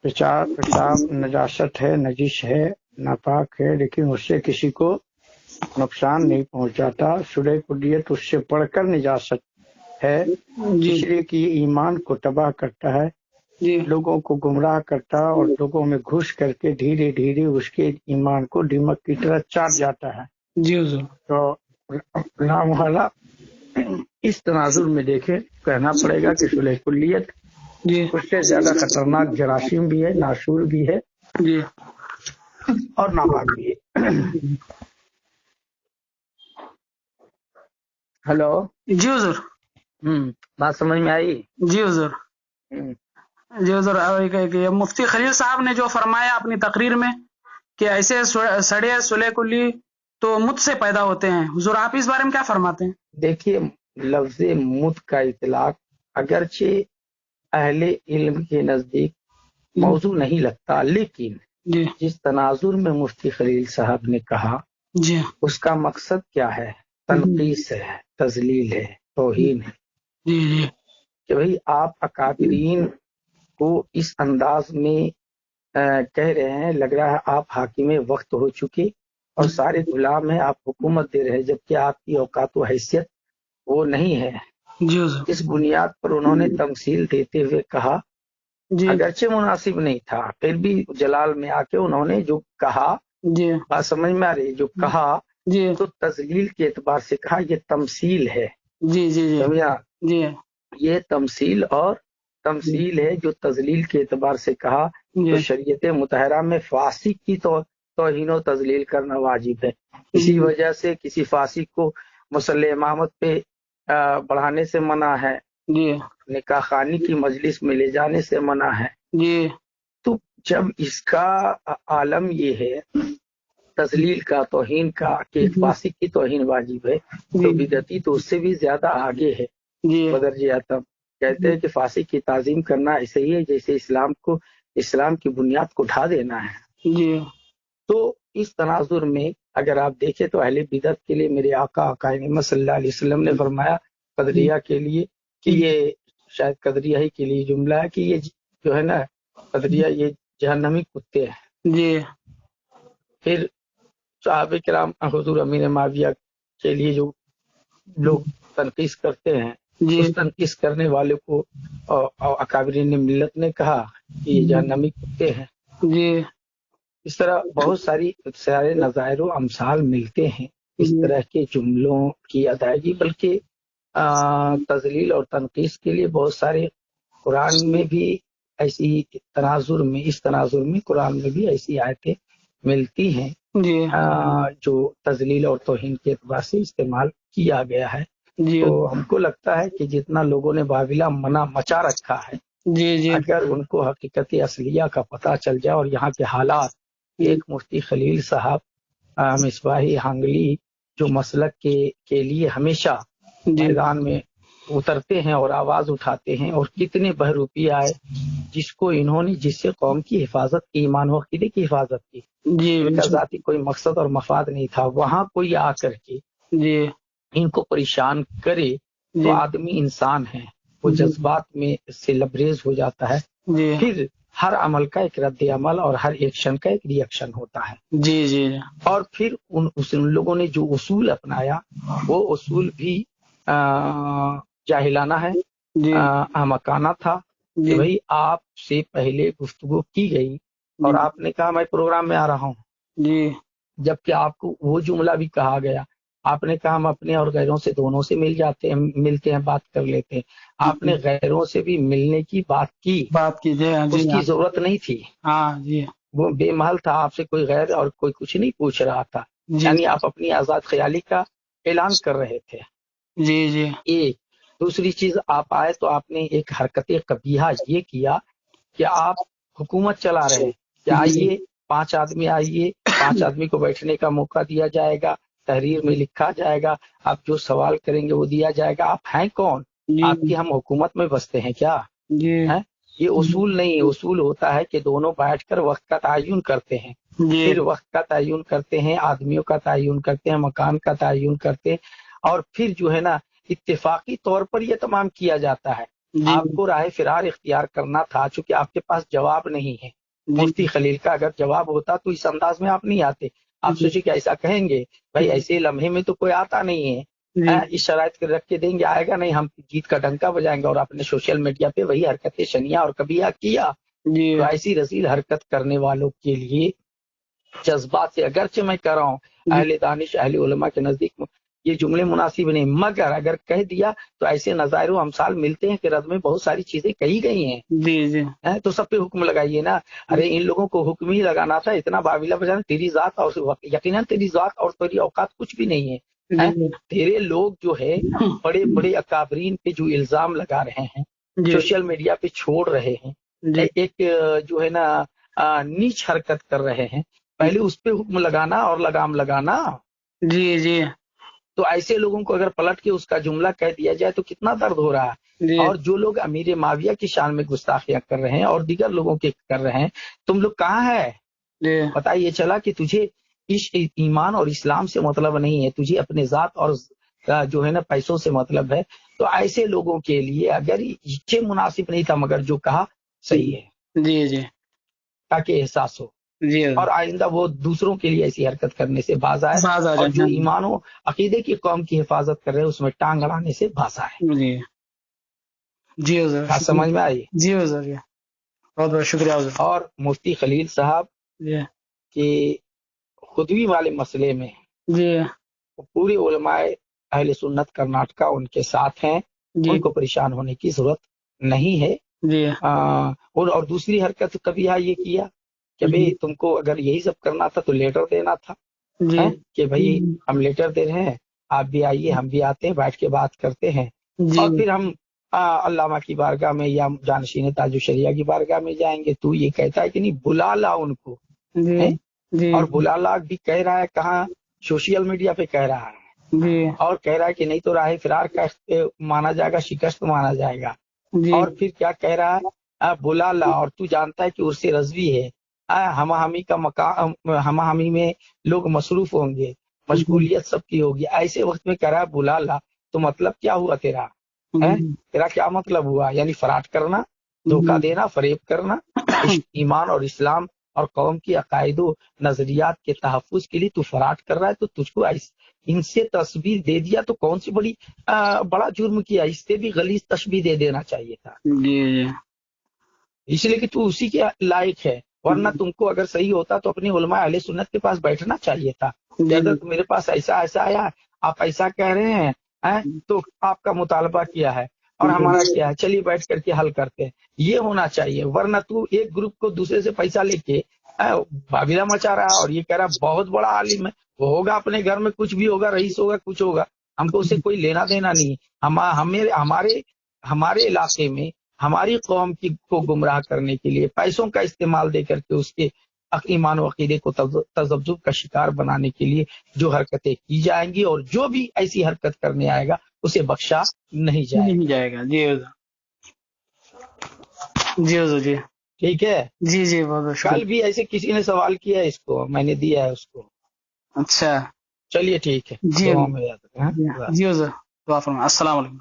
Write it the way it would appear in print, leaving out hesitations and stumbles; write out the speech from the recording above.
पेशाब नजासत है, नजिश है, नापाक है, लेकिन उससे किसी को नुकसान नहीं पहुंचाता। सूरह कुलियत उससे पढ़कर निजासत है, इसलिए कि ये ईमान को तबाह करता है, लोगों को गुमराह करता है और लोगों में घुस करके धीरे धीरे उसके ईमान को दीमक की तरह चाट जाता है। जी हुजूर। तो नामुहला इस तनाजुर में देखे कहना पड़ेगा कि सूरह कुलियत जी उससे ज्यादा खतरनाक जरासीम भी है, नासूर भी है जी और नापाक भी है। हेलो। जी हुजूर। बात समझ में आई? जी हुजूर। हम्म। जी हुजूर, ये मुफ्ती खलील साहब ने जो फरमाया अपनी तकरीर में कि ऐसे सड़े सुले कुली तो मुझ से पैदा होते हैं, हुजूर आप इस बारे में क्या फरमाते हैं? देखिए, लफ्ज मुद का इतलाक अगरचे अहले इल्म के नजदीक मौजू नहीं लगता, लेकिन जी जिस तनाजुर में मुफ्ती खलील साहब ने कहा जी उसका मकसद क्या है? तनकीस है, तजलील है, तौहीन है जी जी कि भाई आप अकाबरीन को इस अंदाज में कह रहे हैं, लग रहा है आप हाकिम वक्त हो चुके और सारे गुलाम हैं, आप हुकूमत दे रहे हैं, जबकि आपकी औकात व हैसियत वो नहीं है। जी हुजूर। इस बुनियाद पर उन्होंने तमसील देते हुए कहा, जी अगरचे मुनासिब नहीं था, फिर भी जलाल में आके उन्होंने जो कहा, जी बात समझ में आ रही, जो कहा जी तो तजलील के एतबार से कहा, ये तमसील है। जी जी जी समझा? जी ये तमसील और तमसील है। जो तजलील के एतबार से कहा तो शरीयत मुतहरा में फासिक की तौहीन व तजलील करना वाजिब है। इसी वजह से किसी फासिक को मुसल्ले इमामत पे बढ़ाने से मना है, जी निकाह खानी की मजलिस में ले जाने से मना है। जी तो जब इसका आलम ये है तजलील का, तौहीन का, कि एक फासिक की तौहीन वाजिब है, तो बिदती तो उससे भी ज्यादा आगे है। जी बदरजी आतम कहते हैं कि फासिक की ताजीम करना ऐसे ही है जैसे इस्लाम की बुनियाद को ढा देना है। जी तो इस तनाजुर में अगर आप देखें तो अहले बिदत के लिए मेरे आका कायनात सल्लल्लाहु अलैहि वसल्लम ने फरमाया कदरिया के लिए कि ये शायद कदरिया ही के लिए जुमला है कि ये जो है ना कदरिया, ये जहन्नमी कुत्ते हैं। जी फिर सहाबे किराम हुजूर अमीर माविया के लिए जो लोग तनकीस करते हैं, उस तनकीस करने वाले को अकाबरीन ने मिल्लत ने कहा कि ये जहन्नमी कुत्ते हैं। जी इस तरह बहुत सारे नज़ायर व अमसाल मिलते हैं इस तरह के जुमलों की अदायगी, बल्कि तजलील और तनकीस के लिए बहुत सारे कुरान में भी ऐसी इस तनाजुर में कुरान में भी ऐसी आयतें मिलती हैं जो तजलील और तौहीन के एतबार से इस्तेमाल किया गया है। तो हमको लगता है कि जितना लोगों ने बाबिला मना मचा रखा है, अगर उनको हकीकत असलिया का पता चल जाए और यहाँ के हालात, एक मुफ्ती खलील साहब मिसबाही हांगली जो मसलक के लिए हमेशा मैदान में उतरते हैं और आवाज उठाते हैं, और कितने बहरूपी आए जिससे कौम की हिफाजत की, ईमान व अकीदे की हिफाजत की, इनका जाती कोई मकसद और मफाद नहीं था। वहां कोई आकर के इनको परेशान करे तो आदमी इंसान है, वो जज्बात में से लबरेज हो जाता है। फिर हर अमल का एक रद्द अमल और हर एक्शन का एक रिएक्शन होता है। और फिर उन लोगों ने जो उसूल अपनाया वो उसूल भी जाहिलाना है, अहमकाना था कि भाई आपसे पहले गुफ्तगू की गई और आपने कहा मैं प्रोग्राम में आ रहा हूँ, जबकि आपको वो जुमला भी कहा गया, आपने कहा हम अपने और गैरों से दोनों से मिलते हैं, बात कर लेते हैं। आपने गैरों से भी मिलने की बात की उसकी जरूरत नहीं थी। वो बेमहल था, आपसे कोई गैर और कोई कुछ नहीं पूछ रहा था, यानी आप अपनी आजाद ख्याली का ऐलान कर रहे थे। एक दूसरी चीज, आप आए तो आपने एक हरकत कबीहा ये किया कि आप हुकूमत चला रहे हैं कि आइए 5 आदमी आइए, 5 आदमी को बैठने का मौका दिया जाएगा, तहरीर में लिखा जाएगा, आप जो सवाल करेंगे वो दिया जाएगा। आप हैं कौन? आपकी हम हुकूमत में बसते हैं क्या? है ये उसूल नहीं है। उसूल होता है कि दोनों बैठकर वक्त का तयन करते हैं, फिर वक्त का तयन करते हैं, आदमियों का तयन करते हैं, मकान का तयन करते हैं, और फिर जो है ना इत्तेफाकी तौर पर यह तमाम किया जाता है। جی آپ کو راہ فرار اختیار کرنا تھا، چونکہ آپ کے پاس جواب نہیں ہے۔ مفتی خلیل کا اگر جواب ہوتا تو اس انداز میں آپ نہیں آتے۔ آپ سوچے کہ ایسا کہیں گے، بھائی ایسے لمحے میں تو کوئی آتا نہیں ہے، اس شرائط کے رکھ کے دیں گے، آئے گا نہیں، ہم جیت کا ڈنکا بجائیں گے، اور اپنے سوشل میڈیا پہ وہی حرکتیں شنیعہ اور کبیہ کیا۔ تو ایسی رذیل حرکت کرنے والوں کے لیے جذبات سے، اگرچہ میں کہہ رہا ہوں اہل دانش اہل علماء کے نزدیک یہ جملے مناسب نہیں، مگر اگر کہہ دیا تو ایسے نظائر و امثال ملتے ہیں کہ رد میں بہت ساری چیزیں کہی گئی ہیں۔ تو سب پہ حکم لگائیے نا۔ ارے ان لوگوں کو حکم ہی لگانا تھا، اتنا باویلا بجانا، تیری ذات اور یقیناً تیری ذات اور تیری اوقات کچھ بھی نہیں ہے۔ تیرے لوگ جو ہے بڑے بڑے اکابرین پہ جو الزام لگا رہے ہیں، سوشل میڈیا پہ چھوڑ رہے ہیں، ایک جو ہے نا نیچ حرکت کر رہے ہیں، پہلے اس پہ حکم لگانا اور لگام لگانا۔ تو ایسے لوگوں کو اگر پلٹ کے اس کا جملہ کہہ دیا جائے تو کتنا درد ہو رہا ہے۔ اور جو لوگ امیر معاویہ کی شان میں گستاخیاں کر رہے ہیں اور دیگر لوگوں کے کر رہے ہیں، تم لوگ کہاں ہے؟ پتہ یہ چلا کہ تجھے ایمان اور اسلام سے مطلب نہیں ہے، تجھے اپنے ذات اور جو ہے نا پیسوں سے مطلب ہے۔ تو ایسے لوگوں کے لیے اگر یہ مناسب نہیں تھا، مگر جو کہا صحیح ہے، تاکہ احساس ہو اور آئندہ وہ دوسروں کے لیے ایسی حرکت کرنے سے باز آئے، اور جو ایمان و عقیدے کی قوم کی حفاظت کر رہے ہیں اس میں ٹانگ اڑانے سے باز آئے۔ سمجھ میں آئی؟ بہت بہت شکریہ حضور۔ اور مفتی خلیل صاحب کے خودوی والے مسئلے میں پوری علماء اہل سنت کرناٹکا ان کے ساتھ ہیں، ان کو پریشان ہونے کی ضرورت نہیں ہے۔ اور دوسری حرکت کبھی یہ کیا کہ بھئی تم کو اگر یہی سب کرنا تھا تو لیٹر دینا تھا، کہ بھئی ہم لیٹر دے رہے ہیں، آپ بھی آئیے، ہم بھی آتے ہیں، بیٹھ کے بات کرتے ہیں، اور پھر ہم علامہ کی بارگاہ میں یا جانشین تاج الشریعہ کی بارگاہ میں جائیں گے۔ تو یہ کہتا ہے کہ نہیں، بلا لا ان کو، اور بلا لا بھی کہہ رہا ہے کہاں؟ سوشل میڈیا پہ کہہ رہا ہے، اور کہہ رہا ہے کہ نہیں تو راہ فرار کا مانا جائے گا، شکست مانا جائے گا۔ اور پھر کیا کہہ رہا ہے؟ بلا لا، اور تو جانتا ہے کہ اس سے رضوی ہے، ہم ہمی کا مقام، ہم ہمی میں لوگ مصروف ہوں گے، مشغولیت سب کی ہوگی، ایسے وقت میں کہہ رہا ہے بلا لا۔ تو مطلب کیا ہوا تیرا؟ تیرا کیا مطلب ہوا؟ یعنی فراڈ کرنا، دھوکہ دینا، فریب کرنا، ایمان اور اسلام اور قوم کی عقائد و نظریات کے تحفظ کے لیے تو فراڈ کر رہا ہے۔ تو تجھ کو ان سے تشبیہ دے دیا تو کون سی بڑا جرم کیا؟ اس سے بھی غلیظ تشبیہ دے دینا چاہیے تھا، اس لیے کہ تو اسی کے لائق ہے۔ ورنہ تم کو اگر صحیح ہوتا تو اپنی علماء اہل سنت کے پاس بیٹھنا چاہیے تھا کہ حضرت میرے پاس ایسا ایسا آیا، آپ ایسا کہہ رہے ہیں، تو آپ کا مطالبہ کیا ہے اور ہمارا کیا ہے، چلیے بیٹھ کر کے حل کرتے ہیں، یہ ہونا چاہیے۔ ورنہ تو ایک گروپ کو دوسرے سے پیسہ لے کے باویلا مچا رہا اور یہ کہہ رہا بہت بڑا عالم ہے، وہ ہوگا اپنے گھر میں، کچھ بھی ہوگا، رئیس ہوگا، کچھ ہوگا، ہم کو اسے کوئی لینا دینا نہیں۔ ہمارے علاقے میں ہماری قوم کو گمراہ کرنے کے لیے پیسوں کا استعمال دے کر کے اس کے ایمان و عقیدے کو تذبذب کا شکار بنانے کے لیے جو حرکتیں کی جائیں گی، اور جو بھی ایسی حرکت کرنے آئے گا اسے بخشا نہیں جائے گا۔ جی ٹھیک ہے؟ بہت کل بھی ایسے کسی نے سوال کیا ہے، اس کو میں نے دیا ہے اس کو۔ اچھا، چلیے ٹھیک ہے، جی دعاؤں میں یاد رکھیں۔ حضور، دعا فرمائیں۔ السلام علیکم۔